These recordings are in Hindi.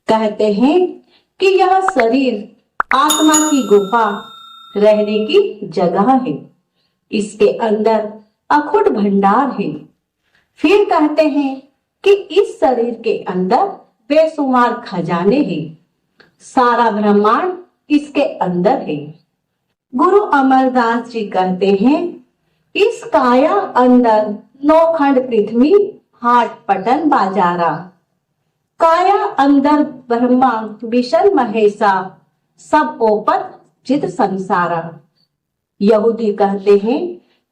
कहते हैं कि यह शरीर आत्मा की गुफा, रहने की जगह है। इसके अंदर अखुट भंडार है। फिर कहते हैं कि इस शरीर के अंदर बेशुमार खजाने हैं। सारा ब्रह्मांड इसके अंदर है। गुरु अमरदास जी कहते हैं, इस काया अंदर नौखंड पृथ्वी, हाट पटन बाजारा। काया अंदर ब्रह्मा विशन महेशा, सब ओपत चित संसारा। यहूदी कहते हैं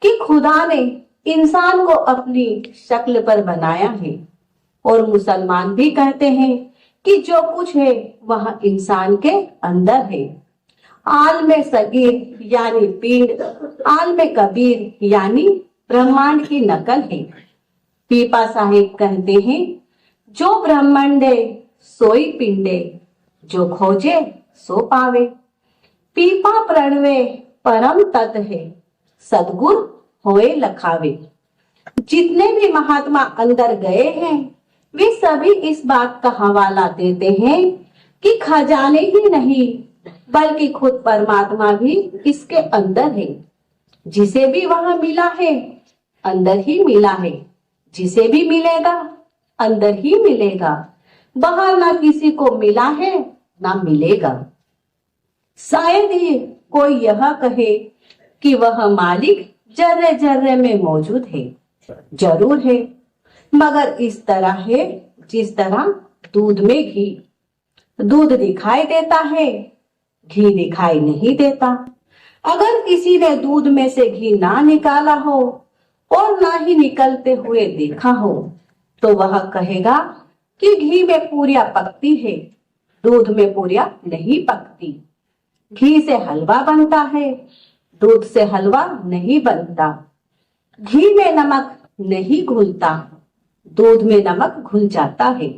कि खुदा ने इंसान को अपनी शक्ल पर बनाया है, और मुसलमान भी कहते हैं कि जो कुछ है वह इंसान के अंदर है। आल में सगीर यानी पिंड, आल में कबीर यानी ब्रह्मांड की नकल है। पीपा साहिब कहते हैं, जो ब्रह्मांडे सोई पिंडे, जो खोजे सो पावे। पीपा प्रणवे परम तत् है, सदगुर होए लखावे। जितने भी महात्मा अंदर गए हैं वे सभी इस बात का हवाला देते हैं कि खजाने ही नहीं बल्कि खुद परमात्मा भी इसके अंदर है। जिसे भी वहां मिला है अंदर ही मिला है, जिसे भी मिलेगा अंदर ही मिलेगा। बाहर ना किसी को मिला है ना मिलेगा। शायद ही कोई यह कहे कि वह मालिक जर्रे जर्रे में मौजूद है। जरूर है, मगर इस तरह है जिस तरह दूध में घी। दूध दिखाई देता है, घी दिखाई नहीं देता। अगर किसी ने दूध में से घी ना निकाला हो और ना ही निकलते हुए देखा हो तो वह कहेगा कि घी में पूरियां पकती है, दूध में पूरियां नहीं पकती। घी से हलवा बनता है, दूध से हलवा नहीं बनता। घी में नमक नहीं घुलता, दूध में नमक घुल जाता है।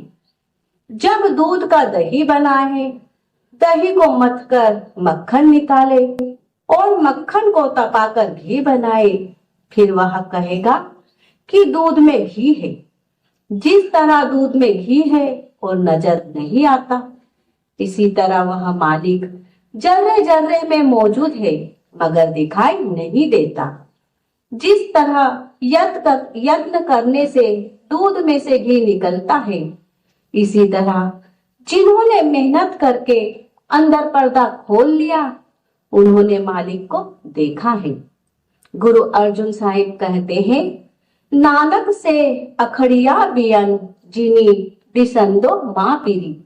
जब दूध का दही बना है, दही को मथकर मक्खन निकाले और मक्खन को तपाकर घी बनाए, फिर वह कहेगा कि दूध में घी है। जिस तरह दूध में घी है और नजर नहीं आता, इसी तरह वह मालिक जर्रे जर्रे में मौजूद है मगर दिखाई नहीं देता। जिस तरह यत्न करने से दूध में से घी निकलता है, इसी तरह जिन्होंने मेहनत करके अंदर पर्दा खोल लिया उन्होंने मालिक को देखा है। गुरु अर्जुन साहिब कहते हैं, नानक से अखड़िया बियन जिनी दिसंदो माँ पीरी।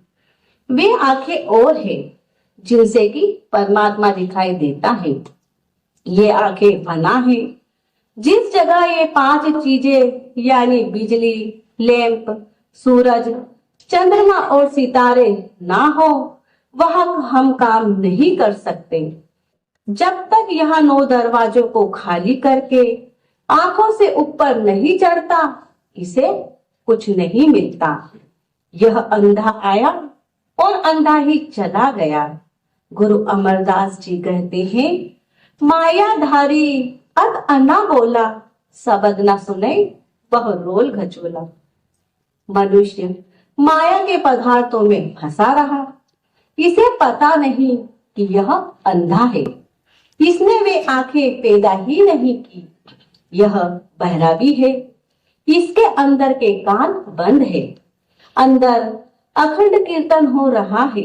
वे आंखें और है जिनसे कि परमात्मा दिखाई देता है। ये आंखें फना है। जिस जगह ये पांच चीजें यानी बिजली, लैंप, सूरज, चंद्रमा और सितारे ना हो वहां हम काम नहीं कर सकते। जब तक यहाँ 9 दरवाजों को खाली करके आंखों से ऊपर नहीं चढ़ता, इसे कुछ नहीं मिलता। यह अंधा आया और अंधा ही चला गया। गुरु अमरदास जी कहते हैं, मायाधारी अत अन्ना बोला, शब्द न सुने वह रोल घचोला। मनुष्य माया के पदार्थों में फंसा रहा। इसे पता नहीं कि यह अंधा है। इसने वे आंखें पैदा ही नहीं की। यह बहरा भी है। इसके अंदर के कान बंद है। अंदर अखंड कीर्तन हो रहा है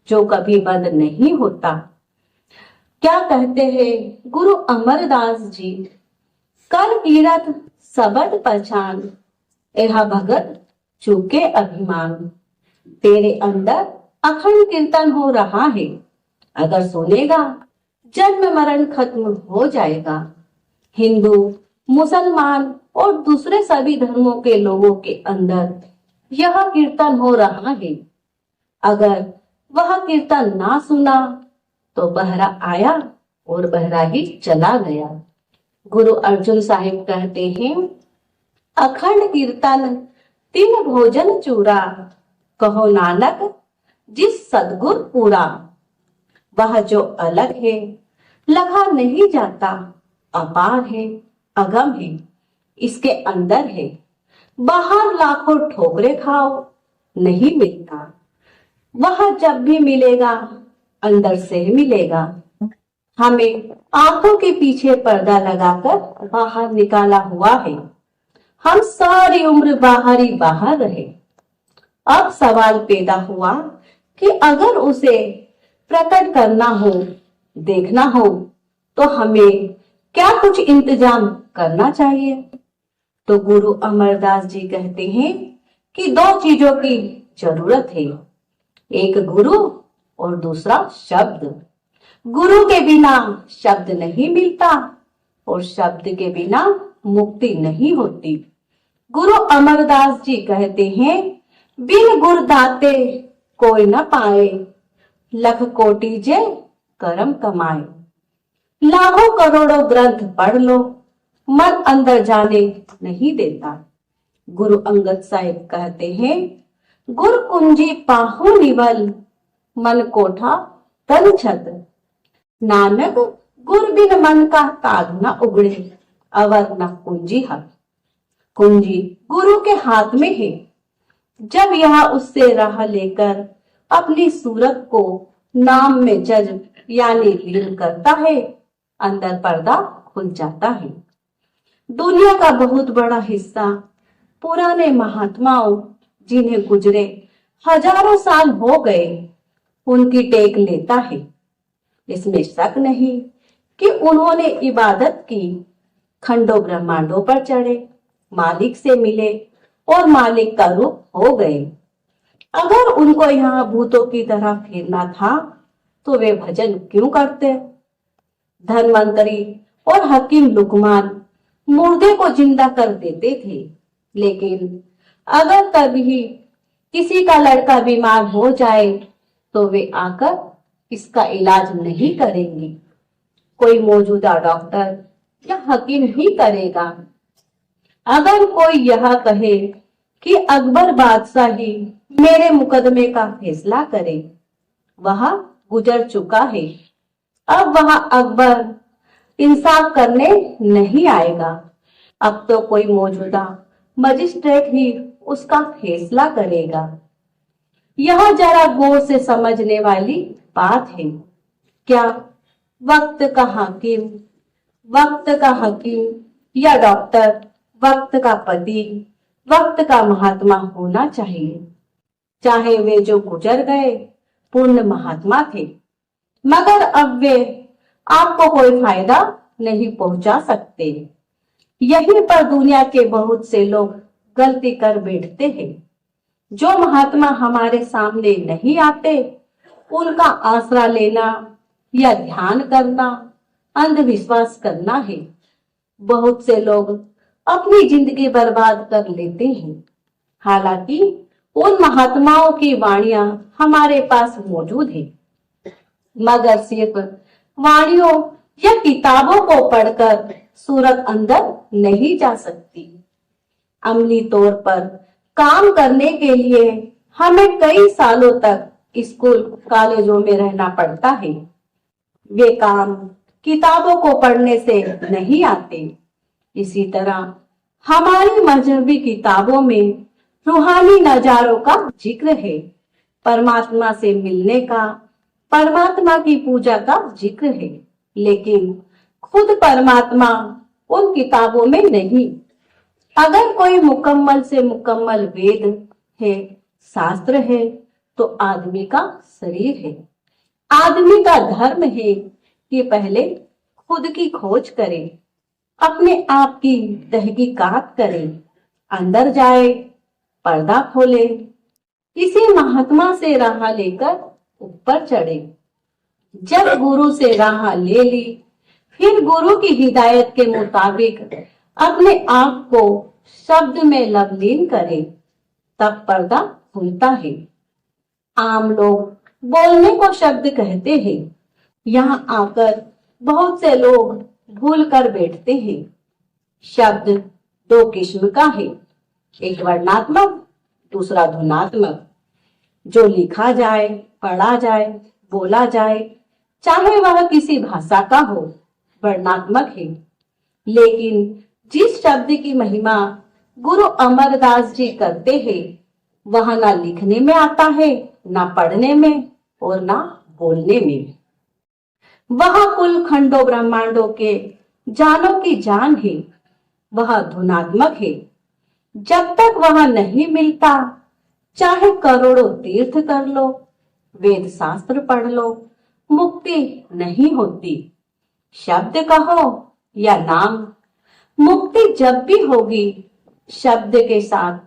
जो कभी बंद नहीं होता। क्या कहते हैं गुरु अमरदास जी, कर कीरत सबद पहचान, यह भगत चूके अभिमान। तेरे अंदर अखंड कीर्तन हो रहा है। अगर सुनेगा जन्म मरण खत्म हो जाएगा। हिंदू, मुसलमान और दूसरे सभी धर्मों के लोगों के अंदर यह कीर्तन हो रहा है। अगर वह कीर्तन ना सुना तो बहरा आया और बहरा ही चला गया। गुरु अर्जुन साहिब कहते हैं, अखंड कीर्तन तीन भोजन चूरा, कहो नानक जिस सदगुर पूरा। वह जो अलग है, लखा नहीं जाता, अपार है, अगम है, इसके अंदर है। बाहर लाखों ठोकरे खाओ नहीं मिलता। वह जब भी मिलेगा अंदर से मिलेगा। हमें आंखों के पीछे पर्दा लगाकर बाहर निकाला हुआ है। हम सारी उम्र बाहर ही बाहर रहे। अब सवाल पैदा हुआ कि अगर उसे प्रकट करना हो, देखना हो, तो हमें क्या कुछ इंतजाम करना चाहिए। तो गुरु अमरदास जी कहते हैं कि दो चीजों की जरूरत है, एक गुरु और दूसरा शब्द। गुरु के बिना शब्द नहीं मिलता और शब्द के बिना मुक्ति नहीं होती। गुरु अमरदास जी कहते हैं, बिन गुर दाते कोई न पाए, लख कोटि जे करम कमाए। लाखों करोड़ों ग्रंथ पढ़ लो, मन अंदर जाने नहीं देता। गुरु अंगद साहिब कहते हैं, गुर कुंजी पाहु निवल, मन कोठा तन छत। नानक गुर बिन मन का ताग न उगड़े, अवर न कुंजी हाथ। कुंजी गुरु के हाथ में है। जब यह उससे राह लेकर अपनी सूरत को नाम में जज यानी लीन करता है, अंदर पर्दा खुल जाता है। दुनिया का बहुत बड़ा हिस्सा पुराने महात्माओं, जिन्हें गुजरे हजारों साल हो गए, उनकी टेक लेता है। इसमें शक नहीं कि उन्होंने इबादत की, खंडों ब्रह्मांडों पर चढ़े, मालिक से मिले और मालिक का रूप हो गए। अगर उनको यहाँ भूतों की तरह फिरना था तो वे भजन क्यों करते। धन्वंतरी और हकीम लुकमान मुर्दे को जिंदा कर देते थे, लेकिन अगर कभी किसी का लड़का बीमार हो जाए तो वे आकर इसका इलाज नहीं करेंगे, कोई मौजूदा डॉक्टर या हकीम ही करेगा। अगर कोई यह कहे कि अकबर बादशाह ही मेरे मुकदमे का फैसला करे, वह गुजर चुका है। अब वह अकबर इंसाफ करने नहीं आएगा। अब तो कोई मौजूदा मजिस्ट्रेट ही उसका फैसला करेगा। यह जरा गौर से समझने वाली बात है। क्या वक्त का हकीम या डॉक्टर वक्त का पति, वक्त का महात्मा होना चाहिए, चाहे वे जो गुजर गए पूर्ण महात्मा थे, मगर अब वे आपको कोई फायदा नहीं पहुंचा सकते। यहीं पर दुनिया के बहुत से लोग गलती कर बैठते हैं। जो महात्मा हमारे सामने नहीं आते, उनका आसरा लेना या ध्यान करना अंधविश्वास करना है। बहुत से लोग अपनी जिंदगी बर्बाद कर लेते हैं, हालांकि उन महात्माओं की वाणियां हमारे पास मौजूद है, मगर सिर्फ वाणियों या किताबों को पढ़कर सूरत अंदर नहीं जा सकती। अमली तौर पर काम करने के लिए हमें कई सालों तक स्कूल कॉलेजों में रहना पड़ता है। वे काम किताबों को पढ़ने से नहीं आते। इसी तरह हमारी मजहबी किताबों में रूहानी नजारों का जिक्र है, परमात्मा से मिलने का, परमात्मा की पूजा का जिक्र है, लेकिन खुद परमात्मा उन किताबों में नहीं। अगर कोई मुकम्मल से मुकम्मल वेद है, शास्त्र है, तो आदमी का शरीर है। आदमी का धर्म है कि पहले खुद की खोज करे, अपने आप की तहकीकात करे, अंदर जाए, पर्दा खोले, किसी महात्मा से राह लेकर ऊपर चढ़े। जब गुरु से राह ले ली, फिर गुरु की हिदायत के मुताबिक अपने आप को शब्द में लवलीन करे, तब पर्दा खुलता है। आम लोग बोलने को शब्द कहते हैं। यहाँ आकर बहुत से लोग भूल कर बैठते हैं। शब्द दो किस्म का है, एक वर्णात्मक, दूसरा ध्वनात्मक। जो लिखा जाए, पढ़ा जाए, बोला जाए, चाहे वह किसी भाषा का हो, वर्णात्मक है। लेकिन जिस शब्द की महिमा गुरु अमरदास जी करते हैं, वह ना लिखने में आता है ना पढ़ने में और ना बोलने में। वह कुल खंडों ब्रह्मांडों के जानों की जान है, वह धुनात्मक है। जब तक वह नहीं मिलता, चाहे करोड़ों तीर्थ कर लो, वेद शास्त्र पढ़ लो, मुक्ति नहीं होती। शब्द कहो या नाम, मुक्ति जब भी होगी शब्द के साथ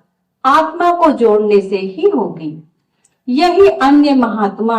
आत्मा को जोड़ने से ही होगी। यही अन्य महात्मा